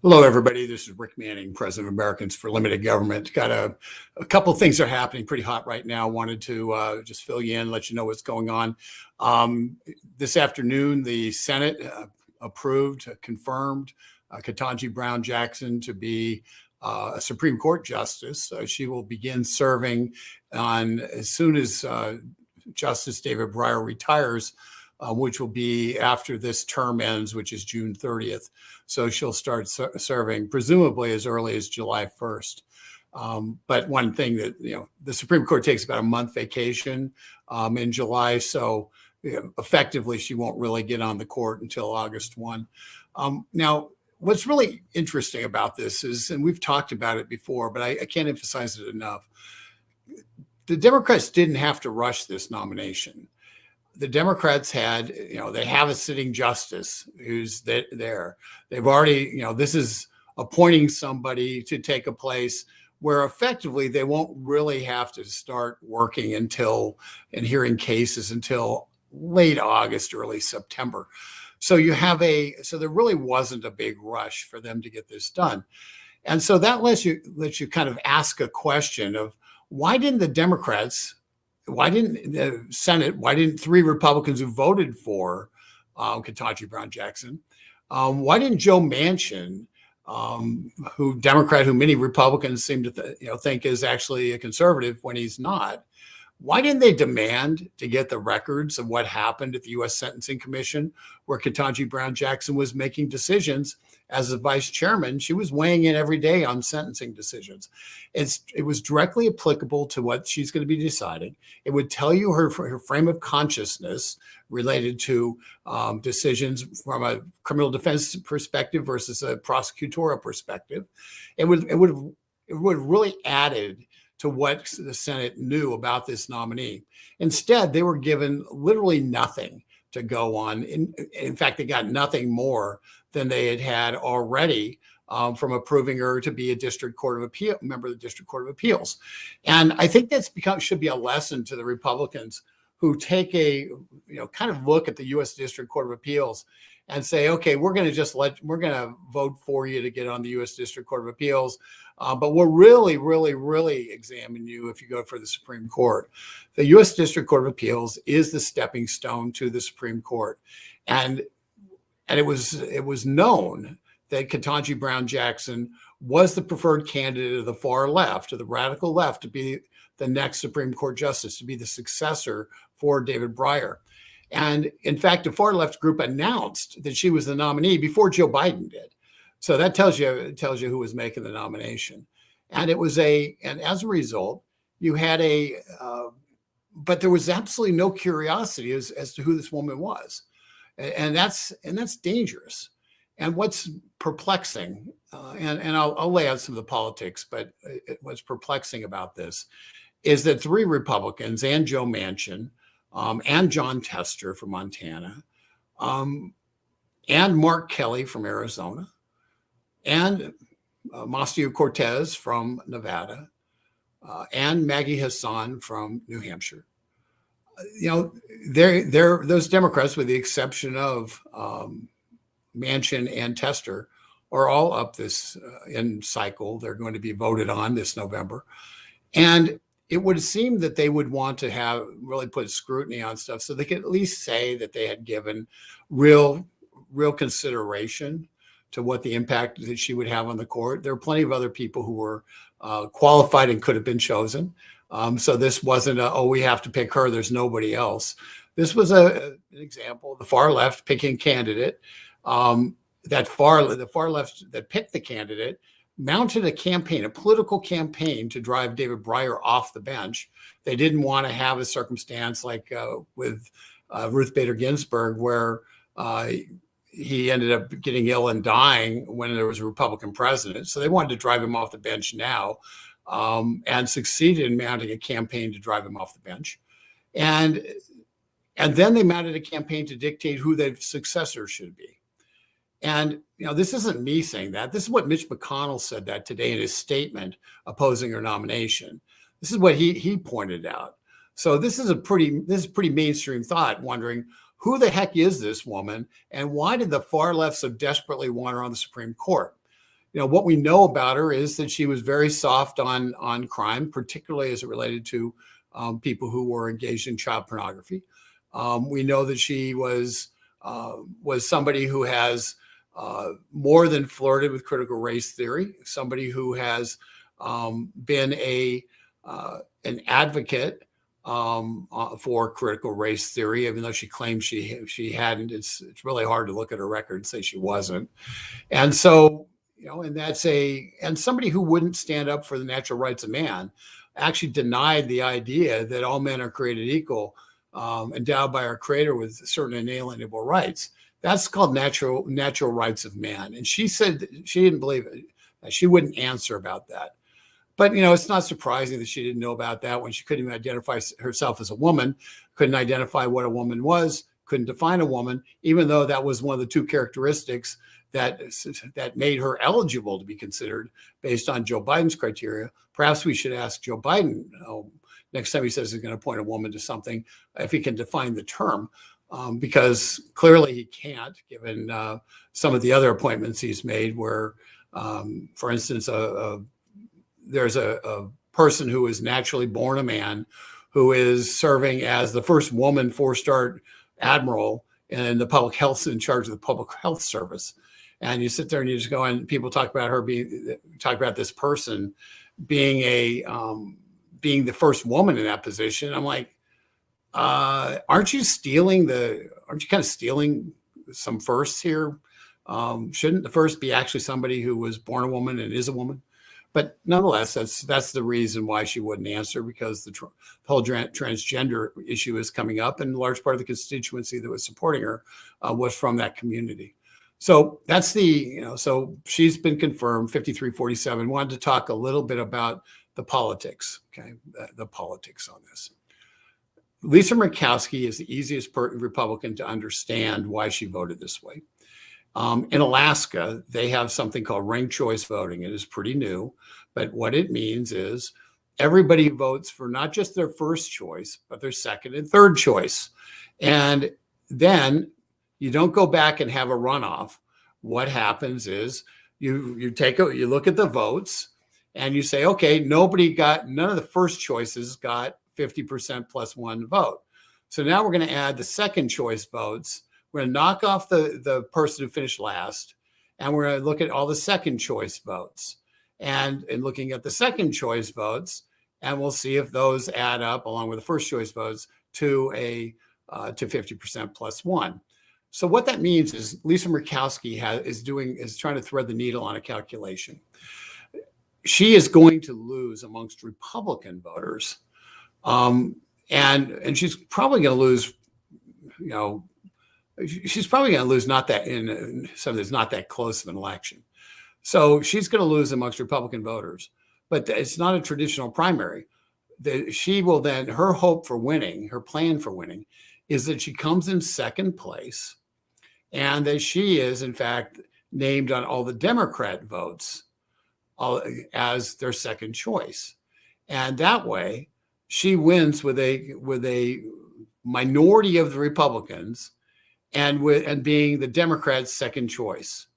Hello, everybody. This is Rick Manning, President of Americans for Limited Government. Got a couple of things that are happening pretty hot right now. Wanted to just fill you in, let you know what's going on. This afternoon, the Senate confirmed Ketanji Brown Jackson to be a Supreme Court justice. She will begin serving on as soon as Justice David Breyer retires, which will be after this term ends, which is June 30th. So she'll start serving presumably as early as July 1st. But one thing that, the Supreme Court takes about a month vacation in July. So effectively, she won't really get on the court until August 1. Now, what's really interesting about this is, and we've talked about it before, but I can't emphasize it enough. The Democrats didn't have to rush this nomination. The Democrats had, they have a sitting justice who's there. They've already, this is appointing somebody to take a place where effectively they won't really have to start working and hearing cases until late August, early September. So so there really wasn't a big rush for them to get this done. And so that lets you kind of ask a question of why didn't the Senate, why didn't three Republicans who voted for Ketanji Brown Jackson, why didn't Joe Manchin, who many Republicans seem to think is actually a conservative when he's not, why didn't they demand to get the records of what happened at the U.S. Sentencing Commission, where Ketanji Brown Jackson was making decisions as the vice chairman? She was weighing in every day on sentencing decisions. It was directly applicable to what she's going to be deciding. It would tell you her frame of consciousness related to decisions from a criminal defense perspective versus a prosecutorial perspective. It would have really added to what the Senate knew about this nominee. Instead, they were given literally nothing to go on. In fact, they got nothing more than they had already from approving her to be a member of the District Court of Appeals. And I think should be a lesson to the Republicans who take a kind of look at the U.S. District Court of Appeals and say, okay, we're going to vote for you to get on the U.S. District Court of Appeals, but we'll really, really, really examine you if you go for the Supreme Court. The U.S. District Court of Appeals is the stepping stone to the Supreme Court, and it was known that Ketanji Brown Jackson was the preferred candidate of the far left, of the radical left, to be the next Supreme Court justice, to be the successor for David Breyer. And in fact, the far left group announced that she was the nominee before Joe Biden did. So that tells you who was making the nomination. And as a result, you had but there was absolutely no curiosity as to who this woman was. And that's dangerous. And what's perplexing, and I'll lay out some of the politics, but what's perplexing about this is that three Republicans and Joe Manchin, and John Tester from Montana, and Mark Kelly from Arizona, and Ocasio Cortez from Nevada, and Maggie Hassan from New Hampshire. They're those Democrats, with the exception of Manchin and Tester, are all up this in cycle. They're going to be voted on this November, and it would seem that they would want to have really put scrutiny on stuff so they could at least say that they had given real consideration to what the impact that she would have on the court. There are plenty of other people who were qualified and could have been chosen. So this wasn't we have to pick her, there's nobody else. This was an example of the far left picking candidate. The far left that picked the candidate mounted a political campaign to drive David Breyer off the bench. They didn't want to have a circumstance like with Ruth Bader Ginsburg, where he ended up getting ill and dying when there was a Republican president. So they wanted to drive him off the bench now, and succeeded in mounting a campaign to drive him off the bench. And then they mounted a campaign to dictate who the successor should be. And, this isn't me saying that. This is what Mitch McConnell said that today in his statement opposing her nomination. This is what he pointed out. So this is pretty mainstream thought, wondering who the heck is this woman and why did the far left so desperately want her on the Supreme Court? what we know about her is that she was very soft on crime, particularly as it related to people who were engaged in child pornography. We know that she was somebody who has more than flirted with critical race theory, somebody who has been an advocate for critical race theory, even though she claims she hadn't. It's really hard to look at her record and say she wasn't. And so, and somebody who wouldn't stand up for the natural rights of man, actually denied the idea that all men are created equal, endowed by our Creator with certain inalienable rights. That's called natural rights of man. And she said she didn't believe it. She wouldn't answer about that. But, it's not surprising that she didn't know about that when she couldn't even identify herself as a woman, couldn't identify what a woman was, couldn't define a woman, even though that was one of the two characteristics that made her eligible to be considered based on Joe Biden's criteria. Perhaps we should ask Joe Biden next time he says he's going to appoint a woman to something, if he can define the term, because clearly he can't, given some of the other appointments he's made where, for instance, there's a person who is naturally born a man who is serving as the first woman 4-star admiral in the public health, in charge of the public health service. And you sit there and you just go, and people talk about this person being being the first woman in that position. I'm like, aren't you kind of stealing some firsts here? Shouldn't the first be actually somebody who was born a woman and is a woman? But nonetheless, that's the reason why she wouldn't answer, because the whole transgender issue is coming up, and a large part of the constituency that was supporting her was from that community. So that's so she's been confirmed, 53-47. Wanted to talk a little bit about the politics, okay, the politics on this. Lisa Murkowski is the easiest Republican to understand why she voted this way. In Alaska, they have something called ranked choice voting. It is pretty new, but what it means is everybody votes for not just their first choice, but their second and third choice. And then you don't go back and have a runoff. What happens is you look at the votes and you say, okay, none of the first choices got 50% plus one vote. So now we're going to add the second choice votes. We're going to knock off the person who finished last, and we're going to look at all the second choice votes. And looking at the second choice votes, and we'll see if those add up along with the first choice votes to 50% plus one. So what that means is Lisa Murkowski is trying to thread the needle on a calculation. She is going to lose amongst Republican voters, and she's probably going to lose, she's probably going to lose not that in something that's not that close of an election. So she's going to lose amongst Republican voters, but it's not a traditional primary. She will then, her hope for winning, her plan for winning, is that she comes in second place, and that she is, in fact, named on all the Democrat votes as their second choice. And that way, she wins with a minority of the Republicans, and being the Democrats' second choice.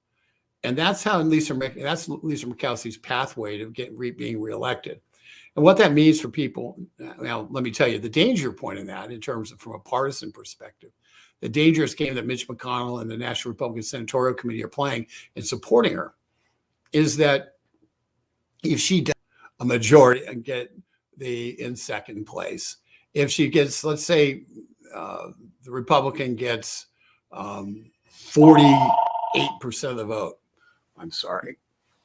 And that's Lisa Murkowski's pathway to being reelected. And what that means for people, now let me tell you the danger point in that, in terms of from a partisan perspective, the dangerous game that Mitch McConnell and the National Republican Senatorial Committee are playing in supporting her, is that if she does a majority and get in second place, if she gets, let's say, the Republican gets 48% of the vote. I'm sorry,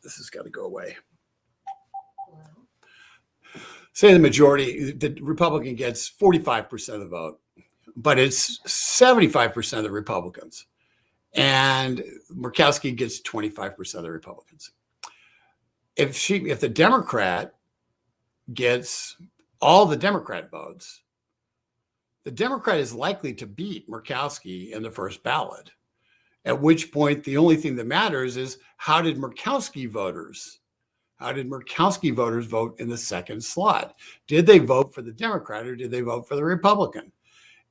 this has got to go away. Say the Republican gets 45% of the vote, but it's 75% of the Republicans, and Murkowski gets 25% of the Republicans. If the Democrat gets all the Democrat votes, the Democrat is likely to beat Murkowski in the first ballot, at which point the only thing that matters is how did Murkowski voters vote in the second slot? Did they vote for the Democrat or did they vote for the Republican?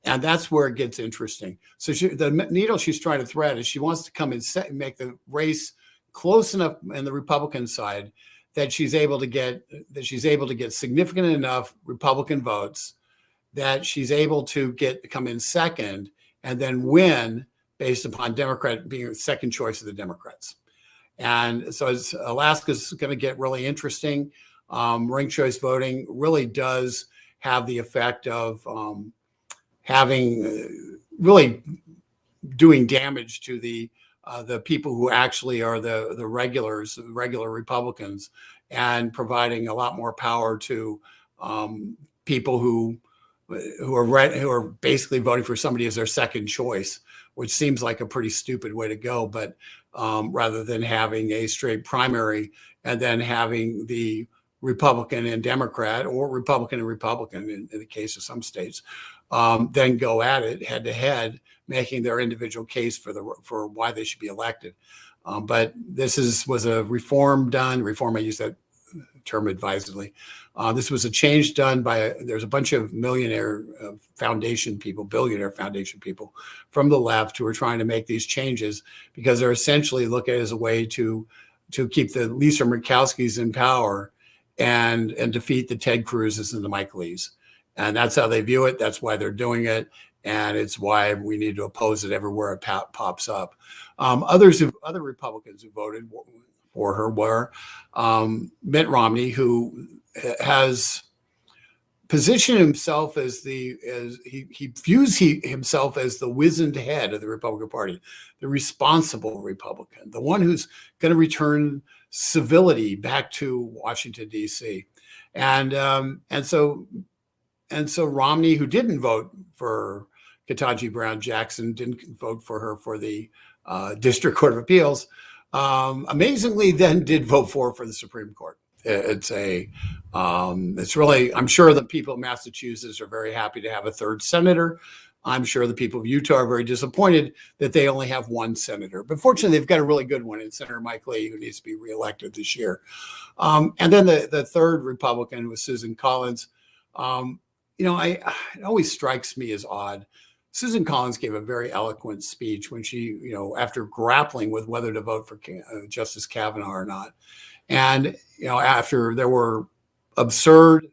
And that's where it gets interesting. So the needle she's trying to thread is she wants to come and make the race close enough in the Republican side that she's able to get significant enough Republican votes that she's able to come in second and then win based upon Democrat being second choice of the Democrats. And so as Alaska's going to get really interesting. Ranked choice voting really does have the effect of having really doing damage to the people who actually are the regular Republicans, and providing a lot more power to people who are basically voting for somebody as their second choice, which seems like a pretty stupid way to go. But rather than having a straight primary and then having the Republican and Democrat, or Republican and Republican in the case of some states, then go at it head to head, making their individual case for why they should be elected. But this was a reform done. Reform, I use that term advisedly. This was a change done there's a bunch of billionaire foundation people from the left who are trying to make these changes because they're essentially look at it as a way to keep the Lisa Murkowskis in power and defeat the Ted Cruzes and the Mike Lees. And that's how they view it. That's why they're doing it. And it's why we need to oppose it everywhere it pops up. Other Republicans who voted for her were Mitt Romney, who has positioned himself as he views himself as the wizened head of the Republican Party, the responsible Republican, the one who's going to return civility back to Washington, D.C. And so Romney, who didn't vote for Ketanji Brown Jackson, didn't vote for her for the District Court of Appeals, amazingly then did vote for the Supreme Court. It's really, I'm sure the people of Massachusetts are very happy to have a third senator. I'm sure the people of Utah are very disappointed that they only have one senator. But fortunately, they've got a really good one in Senator Mike Lee, who needs to be reelected this year. And then the third Republican was Susan Collins. It always strikes me as odd. Susan Collins gave a very eloquent speech when she, after grappling with whether to vote for Justice Kavanaugh or not. And, after there were absurd,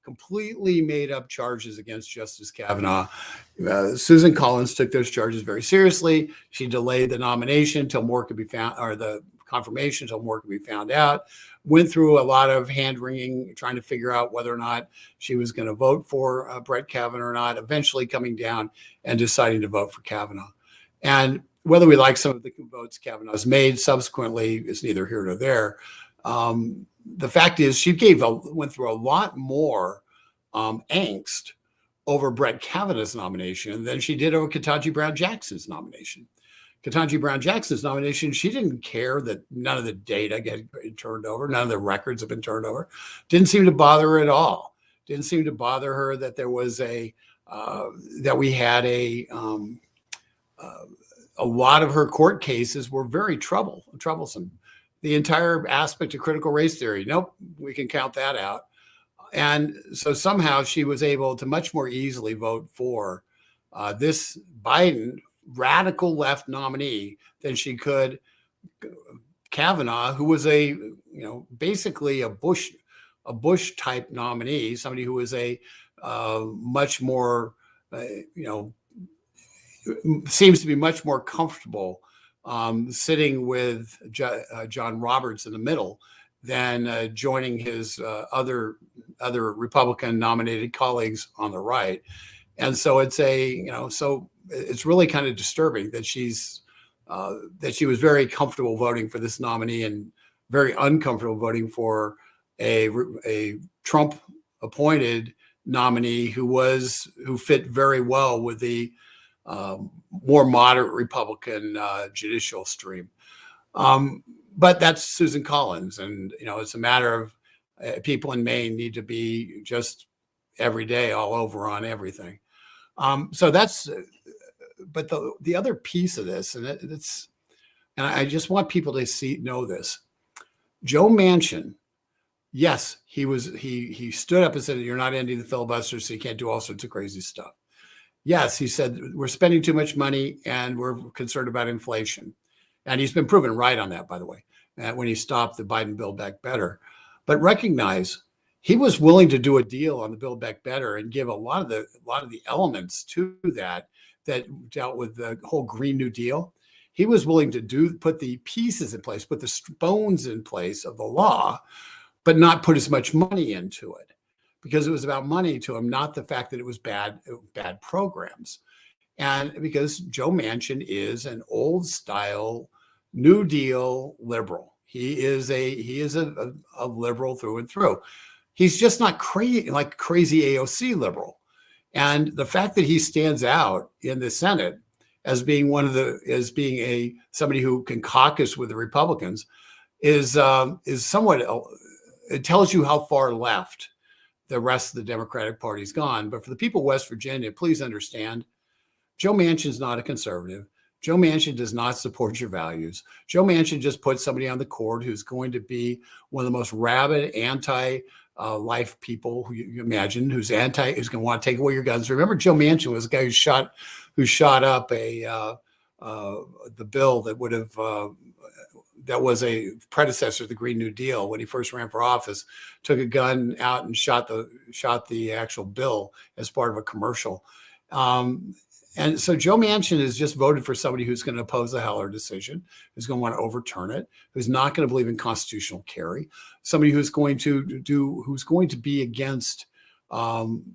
completely made up charges against Justice Kavanaugh, Susan Collins took those charges very seriously. She delayed the nomination until more could be found, or the confirmation until more could be found out. Went through a lot of hand wringing, trying to figure out whether or not she was going to vote for Brett Kavanaugh or not, eventually coming down and deciding to vote for Kavanaugh. And whether we like some of the votes Kavanaugh's made subsequently is neither here nor there. The fact is, she went through a lot more angst over Brett Kavanaugh's nomination than she did over Ketanji Brown Jackson's nomination. Ketanji Brown Jackson's nomination, she didn't care that none of the data get turned over, none of the records have been turned over. Didn't seem to bother her at all. Didn't seem to bother her that there was that we had a lot of her court cases were very troublesome. The entire aspect of critical race theory, nope, we can count that out. And so somehow she was able to much more easily vote for this Biden radical left nominee than she could Kavanaugh, who was basically a Bush type nominee, somebody who was a much more, seems to be much more comfortable sitting with John Roberts in the middle than joining his other Republican nominated colleagues on the right. And so it's it's really kind of disturbing that she was very comfortable voting for this nominee and very uncomfortable voting for a Trump appointed nominee who fit very well with the more moderate Republican judicial stream. But that's Susan Collins. And, it's a matter of people in Maine need to be just every day all over on everything. So that's, but the other piece of this, and I just want people to know this. Joe Manchin, yes, he stood up and said, you're not ending the filibuster, so you can't do all sorts of crazy stuff. Yes, he said, we're spending too much money and we're concerned about inflation. And he's been proven right on that, by the way, when he stopped the Biden Build Back Better. But recognize he was willing to do a deal on the Build Back Better and give a lot of the elements to that dealt with the whole Green New Deal. He was willing to put the pieces in place, put the bones in place of the law, but not put as much money into it, because it was about money to him, not the fact that it was bad programs. And because Joe Manchin is an old style New Deal liberal. He is a liberal through and through. He's just not crazy AOC liberal. And the fact that he stands out in the Senate as being somebody who can caucus with the Republicans is somewhat, it tells you how far left the rest of the Democratic Party's gone. But for the people of West Virginia, please understand, Joe Manchin's not a conservative. Joe Manchin does not support your values. Joe Manchin just put somebody on the court who's going to be one of the most rabid anti-life people who you imagine, who's going to want to take away your guns. Remember, Joe Manchin was a guy who shot up the bill that was a predecessor to the Green New Deal when he first ran for office. Took a gun out and shot the actual bill as part of a commercial. And so Joe Manchin has just voted for somebody who's going to oppose the Heller decision, who's going to want to overturn it, who's not going to believe in constitutional carry, somebody who's going to be against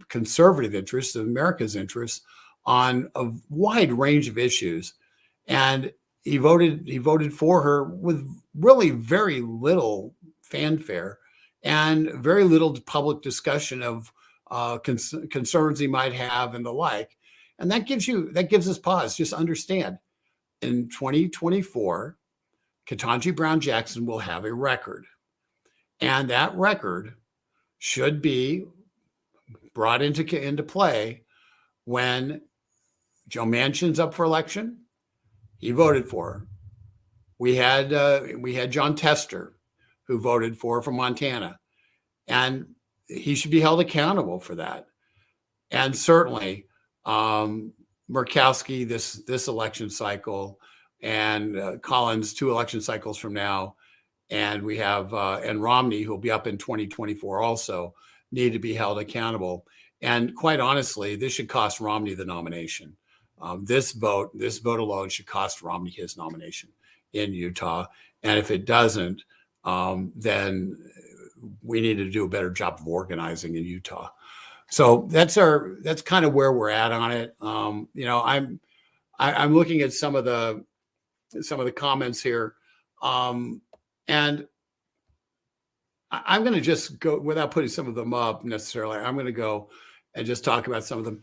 conservative interests, America's interests, on a wide range of issues. And he voted for her with really very little fanfare and very little public discussion of concerns he might have and the like. And that gives us pause. Just understand, in 2024, Ketanji Brown Jackson will have a record. And that record should be brought into play when Joe Manchin's up for election. He voted for her. We had John Tester, who voted for her from Montana. And he should be held accountable for that. And certainly, Murkowski this election cycle, and Collins 2 election cycles from now, and we have and Romney, who will be up in 2024 also, need to be held accountable. And quite honestly, this should cost Romney the nomination. This vote alone should cost Romney his nomination in Utah. And if it doesn't, then we need to do a better job of organizing in Utah. So that's kind of where we're at on it. I'm looking at some of the comments here, and I'm going to just go without putting some of them up necessarily. I'm going to go and just talk about some of them.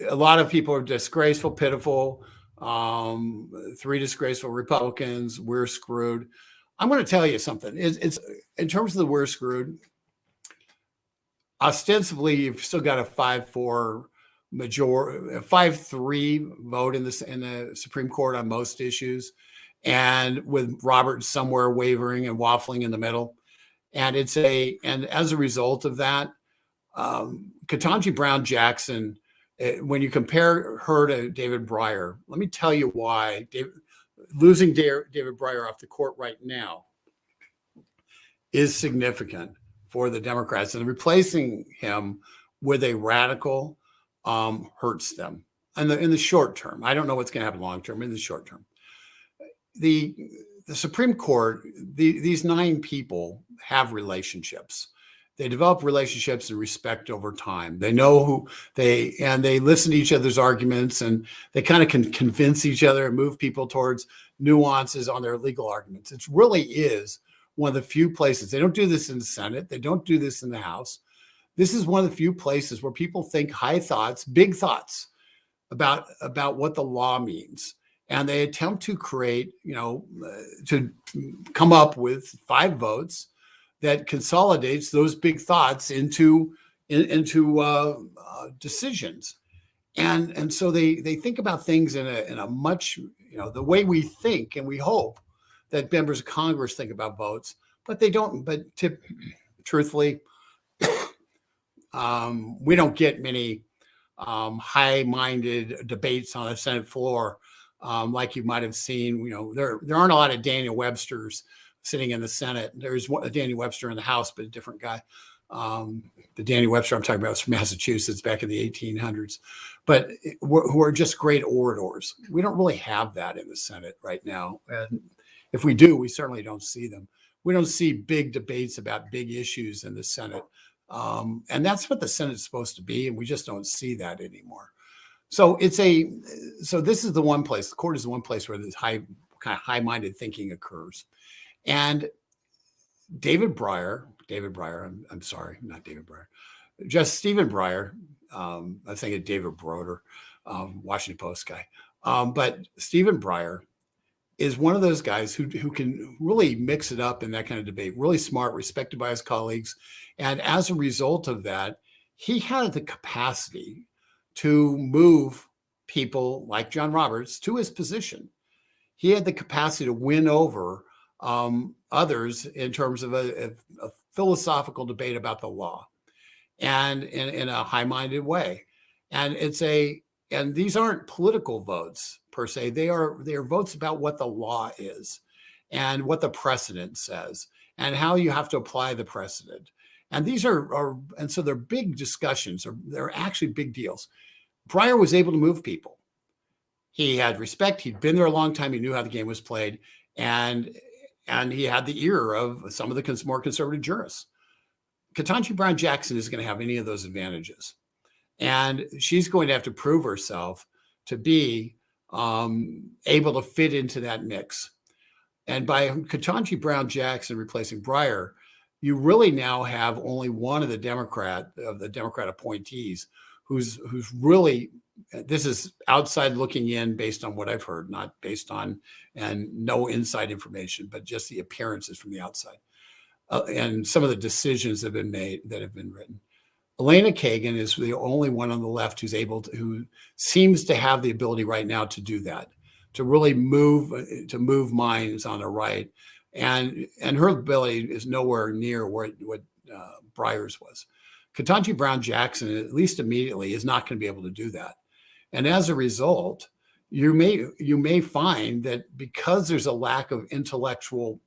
A lot of people are disgraceful, pitiful. 3 disgraceful Republicans. We're screwed. I'm going to tell you something. It's in terms of the we're screwed. Ostensibly, you've still got a 5-4 majority, a 5-3 vote in the Supreme Court on most issues, and with Roberts somewhere wavering and waffling in the middle. And as a result of that, Ketanji Brown Jackson, when you compare her to David Breyer, let me tell you why losing David Breyer off the court right now is significant for the Democrats, and replacing him with a radical hurts them in the short term. I don't know what's going to happen long term. In the short term, the Supreme Court, these 9 people have relationships. They develop relationships and respect over time. They know who they listen to each other's arguments, and they kind of can convince each other and move people towards nuances on their legal arguments. It really is one of the few places. They don't do this in the Senate. They don't do this in the House. This is one of the few places where people think high thoughts, big thoughts about what the law means. And they attempt to create, to come up with 5 votes that consolidates those big thoughts into decisions. And so they think about things in a much, the way we think and we hope that members of Congress think about votes, but they don't. But truthfully, we don't get many high-minded debates on the Senate floor like you might have seen. There aren't a lot of Daniel Websters sitting in the Senate. There's a Daniel Webster in the House, but a different guy. The Daniel Webster I'm talking about is from Massachusetts back in the 1800s, but who are just great orators. We don't really have that in the Senate right now. And if we do, we certainly don't see them. We don't see big debates about big issues in the Senate. And that's what the Senate's supposed to be. And we just don't see that anymore. So this is the one place, the court is the one place where this high-minded thinking occurs. And David Breyer, I'm sorry, not David Breyer, just Stephen Breyer. I think it's David Broder, Washington Post guy. But Stephen Breyer is one of those guys who can really mix it up in that kind of debate, really smart, respected by his colleagues. And as a result of that, he had the capacity to move people like John Roberts to his position. He had the capacity to win over others in terms of a philosophical debate about the law, and in a high-minded way. And and these aren't political votes per se. They are votes about what the law is and what the precedent says and how you have to apply the precedent. And these and so they're big discussions, or they're actually big deals. Breyer was able to move people. He had respect. He'd been there a long time. He knew how the game was played. And he had the ear of some of the more conservative jurists. Ketanji Brown Jackson isn't going to have any of those advantages. And she's going to have to prove herself to be able to fit into that mix. And by Ketanji Brown Jackson replacing Breyer, you really now have only one of the Democrat appointees who's really, this is outside looking in based on what I've heard, not based on and no inside information, but just the appearances from the outside and some of the decisions that have been written. Elena Kagan is the only one on the left who seems to have the ability right now to do that, to really move minds on the right. And her ability is nowhere near what Breyer's was. Ketanji Brown Jackson, at least immediately, is not going to be able to do that. And as a result, you may find that because there's a lack of intellectual,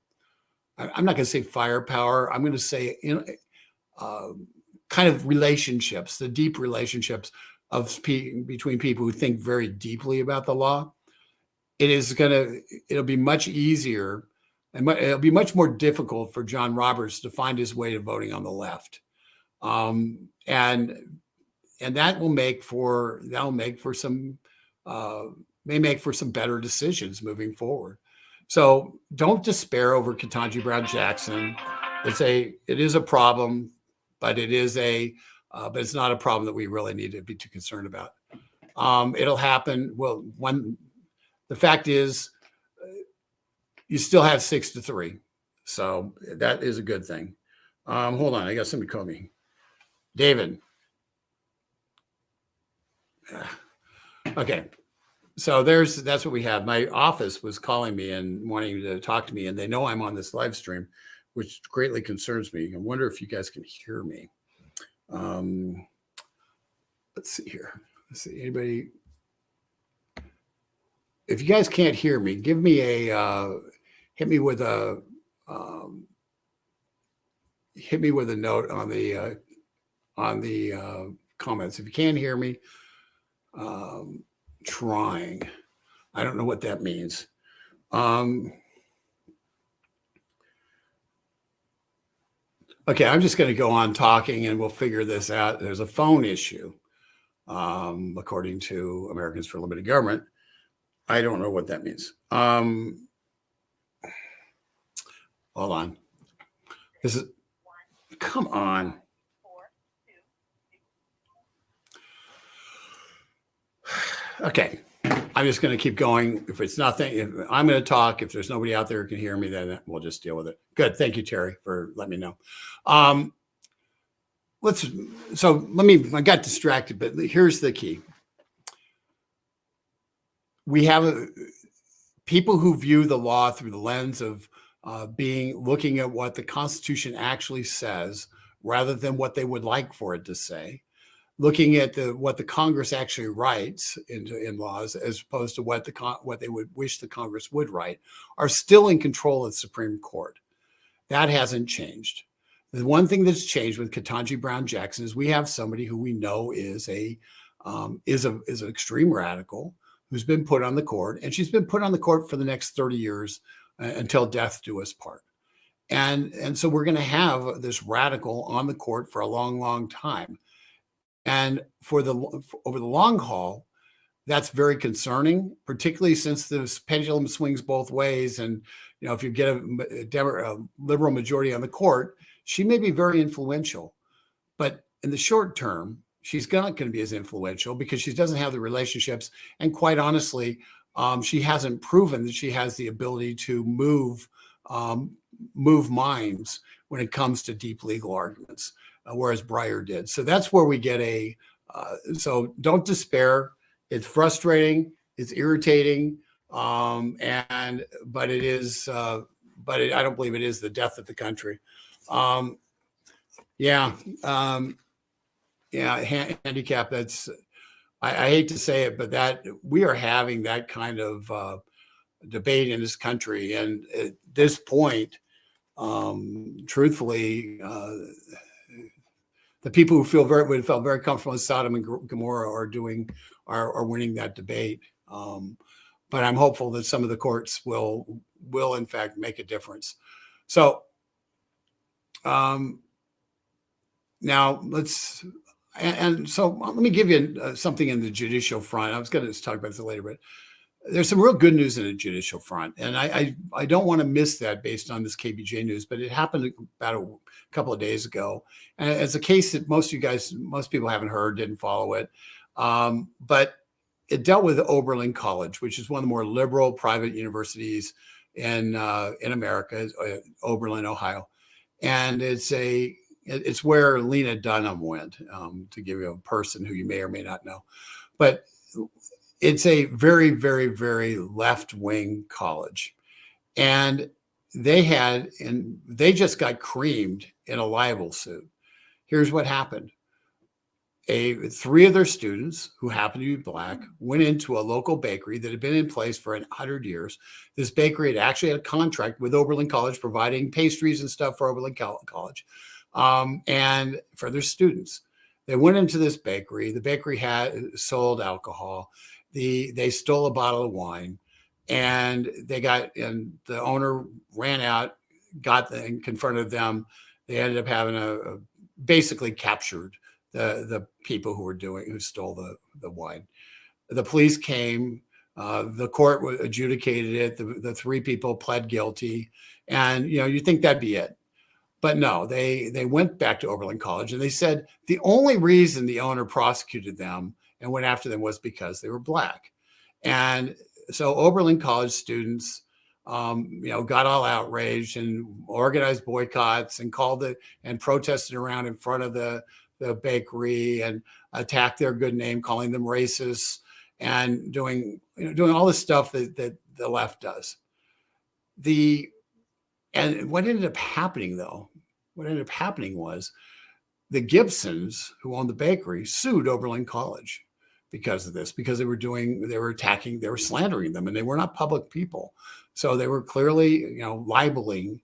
I'm not going to say firepower, I'm going to say kind of relationships, the deep relationships between people who think very deeply about the law, it'll be much easier and it'll be much more difficult for John Roberts to find his way to voting on the left. And that will make for some better decisions moving forward. So don't despair over Ketanji Brown Jackson. It is a problem, but but it's not a problem that we really need to be too concerned about. It'll happen. Well, the fact is, you still have 6-3, so that is a good thing. Hold on, I got somebody call me. David. Okay. So that's what we have. My office was calling me and wanting to talk to me, and they know I'm on this live stream, which greatly concerns me. I wonder if you guys can hear me. Let's see here. Let's see. Anybody? If you guys can't hear me, give me hit me with a note on the comments. If you can't hear me, trying. I don't know what that means. Okay, I'm just going to go on talking and we'll figure this out. There's a phone issue, according to Americans for Limited Government. I don't know what that means. Hold on. Come on. Okay, I'm just going to keep going. If it's nothing, I'm going to talk. If there's nobody out there who can hear me, then we'll just deal with it. Good. Thank you, Terry, for letting me know. I got distracted, but here's the key. We have people who view the law through the lens of looking at what the Constitution actually says rather than what they would like for it to say. looking at what the Congress actually writes in laws, as opposed to what they would wish the Congress would write, are still in control of the Supreme Court. That hasn't changed. The one thing that's changed with Ketanji Brown Jackson is we have somebody who we know is an extreme radical who's been put on the court, and she's been put on the court for the next 30 years until death do us part. And so we're going to have this radical on the court for a long, long time. And over the long haul, that's very concerning, particularly since the pendulum swings both ways. And if you get a liberal majority on the court, she may be very influential. But in the short term, she's not going to be as influential because she doesn't have the relationships. And quite honestly, she hasn't proven that she has the ability to move minds when it comes to deep legal arguments, whereas Breyer did. So that's where we get so don't despair. It's frustrating. It's irritating. But it is, I don't believe it is the death of the country. Handicap. I hate to say it, but that we are having that kind of debate in this country. And at this point, truthfully, the people who felt very comfortable in Sodom and Gomorrah are winning that debate. But I'm hopeful that some of the courts will in fact make a difference. So now let me give you something in the judicial front. I was going to talk about this later, but there's some real good news in the judicial front. And I don't want to miss that based on this KBJ news, but it happened about a couple of days ago. And it's a case that most people haven't heard, didn't follow it. But it dealt with Oberlin College, which is one of the more liberal private universities in America, Oberlin, Ohio. And it's where Lena Dunham went, to give you a person who you may or may not know. But it's a very, very, very left-wing college. And they just got creamed in a libel suit. Here's what happened. 3 of their students, who happened to be Black, went into a local bakery that had been in place for 100 years. This bakery had actually had a contract with Oberlin College, providing pastries and stuff for Oberlin College, and for their students. They went into this bakery. The bakery sold alcohol. They stole a bottle of wine, and the owner ran out, and confronted them. They ended up having basically captured the people who stole the wine. The police came, the court adjudicated it. The 3 people pled guilty, and you think that'd be it. But no, they went back to Oberlin College, and they said the only reason the owner prosecuted them and went after them was because they were Black. And so Oberlin College students, got all outraged and organized boycotts and and protested around in front of the bakery and attacked their good name, calling them racists and doing all this stuff that the left does. And what ended up happening was the Gibsons, who owned the bakery, sued Oberlin College because of this, because they were slandering them, and they were not public people. So they were clearly, libeling